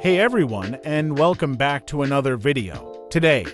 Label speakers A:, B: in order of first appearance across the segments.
A: Hey everyone, and welcome back to another video. Today,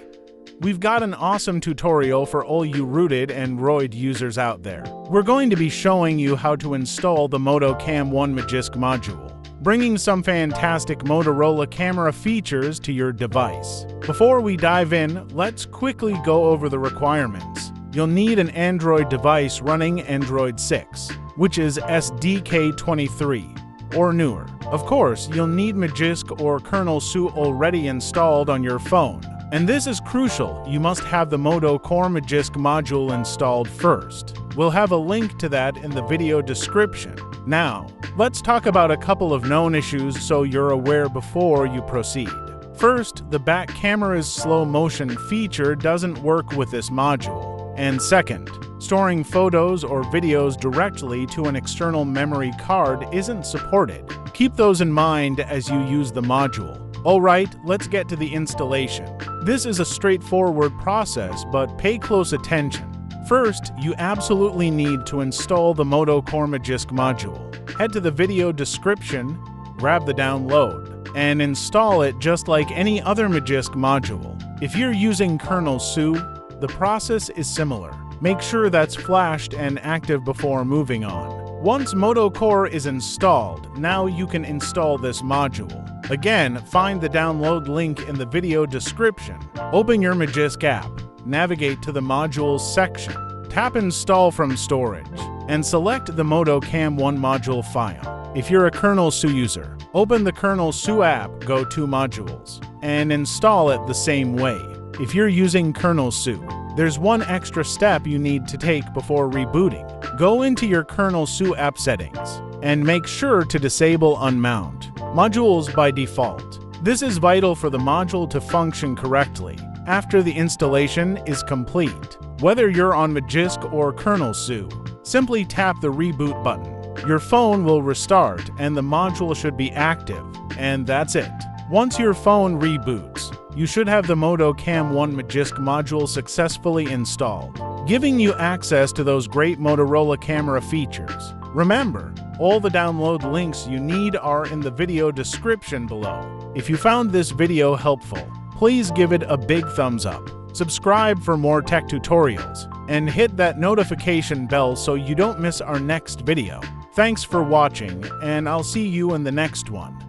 A: we've got an awesome tutorial for all you rooted Android users out there. We're going to be showing you how to install the Moto Cam 1 Magisk module, bringing some fantastic Motorola camera features to your device. Before we dive in, let's quickly go over the requirements. You'll need an Android device running Android 6, which is SDK 23 or newer. Of course, you'll need Magisk or KernelSU already installed on your phone. And this is crucial, you must have the Moto Core Magisk module installed first. We'll have a link to that in the video description. Now, let's talk about a couple of known issues so you're aware before you proceed. First, the back camera's slow motion feature doesn't work with this module. And second, storing photos or videos directly to an external memory card isn't supported. Keep those in mind as you use the module. Alright, let's get to the installation. This is a straightforward process, but pay close attention. First, you absolutely need to install the Moto Core Magisk module. Head to the video description, grab the download, and install it just like any other Magisk module. If you're using KernelSU, the process is similar. Make sure that's flashed and active before moving on. Once Moto Core is installed, now you can install this module. Again, find the download link in the video description. Open your Magisk app, navigate to the Modules section, tap Install from Storage, and select the Moto Cam 1 module file. If you're a KernelSU user, open the KernelSU app, go to Modules, and install it the same way. If you're using KernelSU, there's one extra step you need to take before rebooting. Go into your KernelSU app settings and make sure to disable Unmount modules by default. This is vital for the module to function correctly after the installation is complete. Whether you're on Magisk or KernelSU, simply tap the reboot button. Your phone will restart and the module should be active, and that's it. Once your phone reboots, you should have the Moto Cam 1 Magisk module successfully installed, giving you access to those great Motorola camera features. Remember, all the download links you need are in the video description below. If you found this video helpful, please give it a big thumbs up, subscribe for more tech tutorials, and hit that notification bell so you don't miss our next video. Thanks for watching, and I'll see you in the next one.